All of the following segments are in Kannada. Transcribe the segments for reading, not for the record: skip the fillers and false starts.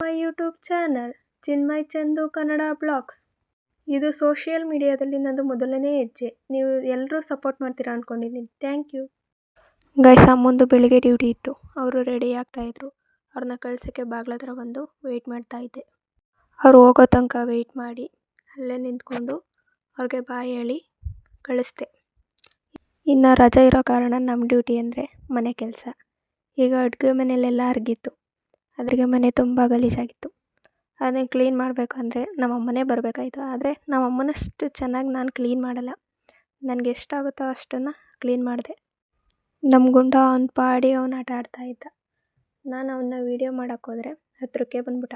My YouTube channel Chinmay Chandu Kannada blogs. ಇದು ಸೋಷಿಯಲ್ ಮೀಡಿಯಾದಲ್ಲಿ ನಂದು ಮೊದಲನೇ ಹೆಜ್ಜೆ. ನೀವು ಎಲ್ಲರೂ ಸಪೋರ್ಟ್ ಮಾಡ್ತೀರಾ ಅಂದ್ಕೊಂಡಿದ್ದೀನಿ. Thank you guys. ಅಮ್ಮಂದು ಬೆಳಿಗ್ಗೆ ಡ್ಯೂಟಿ ಇತ್ತು, ಅವರು ರೆಡಿ ಆಗ್ತಾಯಿದ್ರು. ಅವ್ರನ್ನ ಕಳ್ಸೋಕ್ಕೆ ಬಾಗ್ಲ ಹತ್ರ ಬಂದು ವೆಯ್ಟ್ ಮಾಡ್ತಾಯಿದ್ದೆ. ಅವ್ರು ಹೋಗೋ ತನಕ ವೆಯ್ಟ್ ಮಾಡಿ ಅಲ್ಲೇ ನಿಂತ್ಕೊಂಡು ಅವ್ರಿಗೆ ಬಾಯ್ ಹೇಳಿ ಕಳಿಸ್ದೆ. ಇನ್ನು ರಜೆ ಇರೋ ಕಾರಣ ನಮ್ಮ ಡ್ಯೂಟಿ ಅಂದರೆ ಮನೆ ಕೆಲಸ. ಈಗ ಅಡುಗೆ ಮನೆಯಲ್ಲೆಲ್ಲ ಅರಗಿತ್ತು, ಅದ್ರಿಗೆ ಮನೆ ತುಂಬ ಗಲೀಜಾಗಿತ್ತು. ಅದನ್ನು ಕ್ಲೀನ್ ಮಾಡಬೇಕು ಅಂದರೆ ನಮ್ಮಮ್ಮನೇ ಬರಬೇಕಾಯ್ತು. ಆದರೆ ನಮ್ಮಮ್ಮನಷ್ಟು ಚೆನ್ನಾಗಿ ನಾನು ಕ್ಲೀನ್ ಮಾಡಲ್ಲ. ನನಗೆ ಎಷ್ಟಾಗುತ್ತೋ ಅಷ್ಟನ್ನು ಕ್ಲೀನ್ ಮಾಡಿದೆ. ನಮ್ಮ ಗುಂಡ ಅವ್ನ ಪಾಡಿ ಅವನು ಆಟ ಆಡ್ತಾಯಿದ್ದ. ನಾನು ಅವನ್ನ ವೀಡಿಯೋ ಮಾಡೋಕ್ಕೋದ್ರೆ ಹತ್ರಕ್ಕೆ ಬಂದ್ಬಿಟ್ಟ.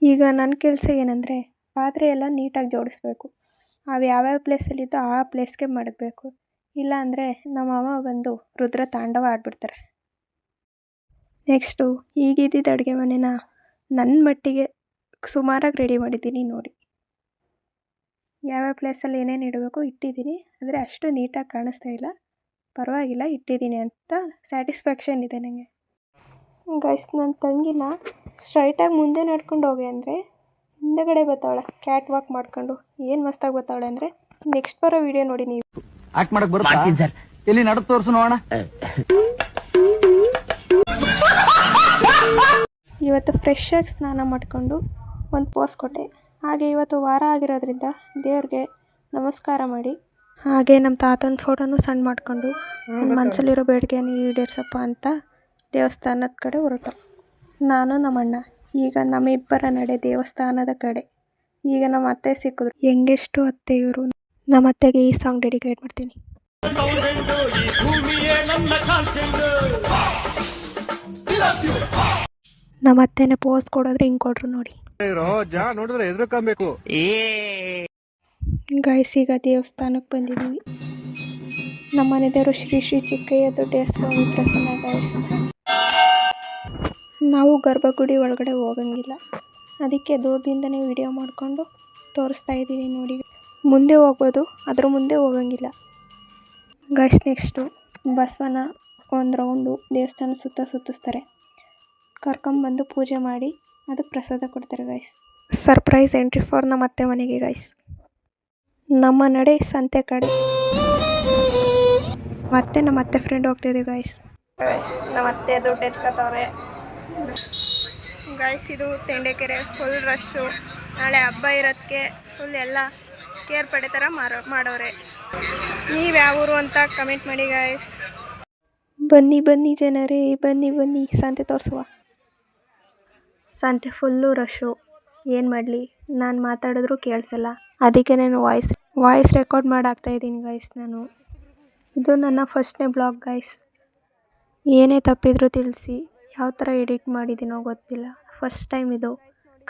ಈಗ ನನ್ನ ಕೆಲಸ ಏನಂದರೆ ಪಾತ್ರೆ ಎಲ್ಲ ನೀಟಾಗಿ ಜೋಡಿಸ್ಬೇಕು. ಅವು ಯಾವ್ಯಾವ ಪ್ಲೇಸಲ್ಲಿದ್ದೋ ಆ ಪ್ಲೇಸ್ಗೆ ಮಡಗಬೇಕು. ಇಲ್ಲ ಅಂದರೆ ನಮ್ಮಮ್ಮ ಬಂದು ರುದ್ರ ತಾಂಡವ ಆಡ್ಬಿಡ್ತಾರೆ. ನೆಕ್ಸ್ಟು ಈಗಿದ್ದಿದ್ದು ಅಡುಗೆ ಮನೆನ ನನ್ನ ಮಟ್ಟಿಗೆ ಸುಮಾರಾಗಿ ರೆಡಿ ಮಾಡಿದ್ದೀನಿ ನೋಡಿ. ಯಾವ್ಯಾವ ಪ್ಲೇಸಲ್ಲಿ ಏನೇನು ಇಡಬೇಕು ಇಟ್ಟಿದ್ದೀನಿ. ಆದರೆ ಅಷ್ಟು ನೀಟಾಗಿ ಕಾಣಿಸ್ತಾ ಇಲ್ಲ, ಪರವಾಗಿಲ್ಲ ಇಟ್ಟಿದ್ದೀನಿ ಅಂತ ಸ್ಯಾಟಿಸ್ಫ್ಯಾಕ್ಷನ್ ಇದೆ ನನಗೆ. ಗೈಸ್, ನನ್ನ ತಂಗಿನ ಸ್ಟ್ರೈಟಾಗಿ ಮುಂದೆ ನಡ್ಕೊಂಡು ಹೋಗಿ ಅಂದರೆ ಹಿಂದಗಡೆ ಬರ್ತಾವಳೆ ಕ್ಯಾಟ್ ವಾಕ್ ಮಾಡ್ಕೊಂಡು. ಏನು ಮಸ್ತಾಗಿ ಬರ್ತಾವಳೆ ಅಂದರೆ ನೆಕ್ಸ್ಟ್ ಬರೋ ವಿಡಿಯೋ ನೋಡಿ ನೀವು. ಆಕ್ಟ್ ಮಾಡಕ್ ಬರುತ್ತೆ ಎಲ್ಲಿ ನಡದ್ ತೋರ್ಸು ನೋಡೋಣ. ಇವತ್ತು ಫ್ರೆಶ್ ಆಗಿ ಸ್ನಾನ ಮಾಡಿಕೊಂಡು ಒಂದು ಪೋಸ್ ಕೊಟ್ಟೆ. ಹಾಗೆ ಇವತ್ತು ವಾರ ಆಗಿರೋದ್ರಿಂದ ದೇವ್ರಿಗೆ ನಮಸ್ಕಾರ ಮಾಡಿ, ಹಾಗೆ ನಮ್ಮ ತಾತನ ಫೋಟೋನು ಸಣ್ಣ ಮಾಡಿಕೊಂಡು ನನ್ನ ಮನಸ್ಸಲ್ಲಿರೋ ಬೇಡಿಕೆಯನ್ನು ಈಡೇರಿಸಪ್ಪ ಅಂತ ದೇವಸ್ಥಾನದ ಕಡೆ ಹೊರಟು. ನಾನು ನಮ್ಮಣ್ಣ ಈಗ ನಮ್ಮಿಬ್ಬರ ನಡೆ ದೇವಸ್ಥಾನದ ಕಡೆ. ಈಗ ನಮ್ಮ ಅತ್ತೆ ಸಿಕ್ಕಿದ್ರು. ಹೆಂಗೆಷ್ಟು ಅತ್ತೆ ಇವರು. ನಮ್ಮ ಅತ್ತೆಗೆ ಈ ಸಾಂಗ್ ಡೆಡಿಕೇಟ್ ಮಾಡ್ತೀನಿ. ನಮ್ಮ ಅತ್ತೆನೇ ಪೋಸ್ ಕೊಡೋದ್ರೆ ಹಿಂಗೆ ಕೊಟ್ರು ನೋಡಿ. ಗೈಸ್, ಈಗ ದೇವಸ್ಥಾನಕ್ಕೆ ಬಂದಿದ್ದೀವಿ. ನಮ್ಮ ಮನೆ ದೇವರು ಶ್ರೀ ಶ್ರೀ ಚಿಕ್ಕಯ್ಯ ದೊಡ್ಡ ಸ್ವಾಮಿ ಪ್ರಸನ್ನ. ಗೈಸ್, ನಾವು ಗರ್ಭಗುಡಿ ಒಳಗಡೆ ಹೋಗಂಗಿಲ್ಲ, ಅದಕ್ಕೆ ದೂರದಿಂದನೇ ವಿಡಿಯೋ ಮಾಡಿಕೊಂಡು ತೋರಿಸ್ತಾ ಇದ್ದೀನಿ ನೋಡಿ. ಮುಂದೆ ಹೋಗ್ಬೋದು, ಅದ್ರ ಮುಂದೆ ಹೋಗಂಗಿಲ್ಲ. ಗೈಸ್, ನೆಕ್ಸ್ಟು ಬಸವನ ಒಂದು ರೌಂಡು ದೇವಸ್ಥಾನ ಸುತ್ತಿಸ್ತಾರೆ. ಕರ್ಕೊಂಬಂದು ಪೂಜೆ ಮಾಡಿ ಅದಕ್ಕೆ ಪ್ರಸಾದ ಕೊಡ್ತಾರೆ. ಗೈಸ್, ಸರ್ಪ್ರೈಸ್ ಎಂಟ್ರಿ ಫಾರ್ ನಮ್ಮ ಅತ್ತೆ ಮನೆಗೆ. ಗೈಸ್, ನಮ್ಮ ನಡೆ ಸಂತೆ ಕಡೆ. ಮತ್ತೆ ನಮ್ಮ ಅತ್ತೆ ಫ್ರೆಂಡ್ ಹೋಗ್ತಿದ್ದೀವಿ. ಗೈಸ್, ನಮ್ಮ ಅತ್ತೆ ದುಡ್ಡು ಎತ್ಕೊತವ್ರೆ. ಗೈಸ್, ಇದು ತೆಂಡೆಕೆರೆ ಫುಲ್ ರಶ್ಶು. ನಾಳೆ ಹಬ್ಬ ಇರೋದಕ್ಕೆ ಫುಲ್ ಎಲ್ಲ ಕೇರ್ ಪಡೆ ಥರ ಮಾಡೋರೆ. ನೀವು ಯಾವ ಊರು ಅಂತ ಕಮೆಂಟ್ ಮಾಡಿ ಗೈಸ್. ಬನ್ನಿ ಬನ್ನಿ ಜನರೇ, ಬನ್ನಿ ಬನ್ನಿ ಸಂತೆ ತೋರಿಸುವ. ಸಂತೆ ಫುಲ್ಲು ರಶ್ಶು. ಏನು ಮಾಡಲಿ, ನಾನು ಮಾತಾಡಿದ್ರು ಕೇಳಿಸಲ್ಲ, ಅದಕ್ಕೆ ನಾನು ವಾಯ್ಸ್ ರೆಕಾರ್ಡ್ ಮಾಡಿ ಹಾಕ್ತಾಯಿದ್ದೀನಿ ಗೈಸ್. ಇದು ನನ್ನ ಫಸ್ಟ್ನೇ ಬ್ಲಾಗ್ ಗೈಸ್. ಏನೇ ತಪ್ಪಿದ್ರು ತಿಳಿಸಿ. ಯಾವ ಥರ ಎಡಿಟ್ ಮಾಡಿದ್ದೀನೋ ಗೊತ್ತಿಲ್ಲ, ಫಸ್ಟ್ ಟೈಮ್ ಇದು.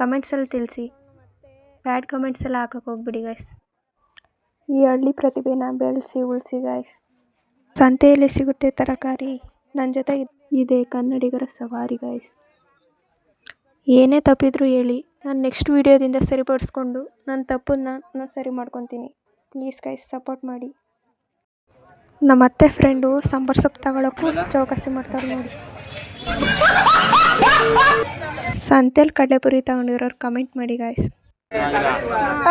ಕಮೆಂಟ್ಸಲ್ಲಿ ತಿಳಿಸಿ, ಬ್ಯಾಡ್ ಕಮೆಂಟ್ಸ್ ಎಲ್ಲ ಹಾಕಕ್ಕೆ ಹೋಗ್ಬಿಡಿ ಗೈಸ್. ಈ ಹಳ್ಳಿ ಪ್ರತಿಭೆನ ಬೆಳೆಸಿ ಉಳಿಸಿ ಗೈಸ್. ಸಂತೆಯಲ್ಲಿ ಸಿಗುತ್ತೆ ತರಕಾರಿ, ನನ್ನ ಜೊತೆ ಇದೆ ಕನ್ನಡಿಗರ ಸವಾರಿ ಗೈಸ್. ಏನೇ ತಪ್ಪಿದ್ರು ಹೇಳಿ, ನಾನು ನೆಕ್ಸ್ಟ್ ವೀಡಿಯೋದಿಂದ ಸರಿಪಡಿಸ್ಕೊಂಡು ನನ್ನ ತಪ್ಪನ್ನು ನಾನು ಸರಿ ಮಾಡ್ಕೊತೀನಿ. ಪ್ಲೀಸ್ ಗೈಸ್, ಸಪೋರ್ಟ್ ಮಾಡಿ. ನಮ್ಮ ಅತ್ತೆ ಫ್ರೆಂಡು ಸಾಂಬಾರು ಸೊಪ್ಪು ತಗೊಳ್ಳೋಕ್ಕೂ ಚೌಕಾಸಿ ಮಾಡ್ತಾರೆ ನೋಡಿ. ಸಂತೆಯಲ್ಲಿ ಕಡಲೆಪುರಿ ತಗೊಂಡಿರೋರು ಕಮೆಂಟ್ ಮಾಡಿ ಗೈಸ್.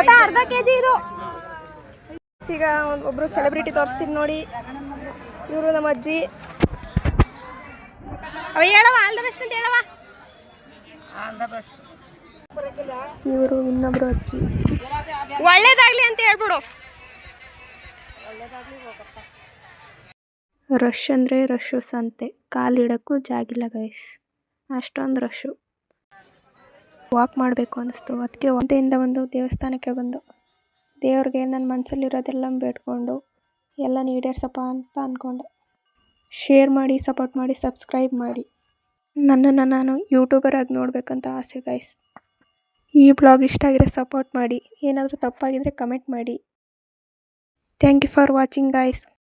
ಅರ್ಧ kg ಇದು. ಈಗ ಒಬ್ಬರು ಸೆಲೆಬ್ರಿಟಿ ತೋರಿಸ್ತೀನಿ ನೋಡಿ. ಇವರು ನಮ್ಮ ಅಜ್ಜಿ. ಹೇಳವ ಆಲ್ ದ ಬೆಸ್ಟ್ ಅಂತ ಹೇಳವ. ಇವರು ಇನ್ನೊಬ್ರು ಅಜ್ಜಿ. ಒಳ್ಳೇದಾಗ್ಲಿ ಅಂತ ಹೇಳ್ಬಿಡು. ರಶ್ ಅಂದರೆ ರಶ್ಶು ಸಂತೆ, ಕಾಲಿಡೋಕ್ಕೂ ಜಾಗಿಲ್ಲ ಗೈಸ್, ಅಷ್ಟೊಂದು ರಶ್ಶು. ವಾಕ್ ಮಾಡಬೇಕು ಅನ್ನಿಸ್ತು, ಅದಕ್ಕೆ ಒಂದೆಯಿಂದ ಒಂದು ದೇವಸ್ಥಾನಕ್ಕೆ ಬಂದು ದೇವ್ರಿಗೆ ನನ್ನ ಮನಸ್ಸಲ್ಲಿರೋದೆಲ್ಲ ಬೇಡ್ಕೊಂಡು ಎಲ್ಲ ಈಡೇರಿಸಪ್ಪ ಅಂತ ಅಂದ್ಕೊಂಡೆ. ಶೇರ್ ಮಾಡಿ, ಸಪೋರ್ಟ್ ಮಾಡಿ, ಸಬ್ಸ್ಕ್ರೈಬ್ ಮಾಡಿ. ನನ್ನನ್ನು ನಾನು ಯೂಟ್ಯೂಬರ್ ಆಗಿ ನೋಡಬೇಕಂತ ಆಸೆ ಗೈಸ್. ಈ ಬ್ಲಾಗ್ ಇಷ್ಟ ಆಗಿದ್ರೆ ಸಪೋರ್ಟ್ ಮಾಡಿ. ಏನಾದರೂ ತಪ್ಪಾಗಿದ್ದರೆ ಕಮೆಂಟ್ ಮಾಡಿ. Thank you for watching guys.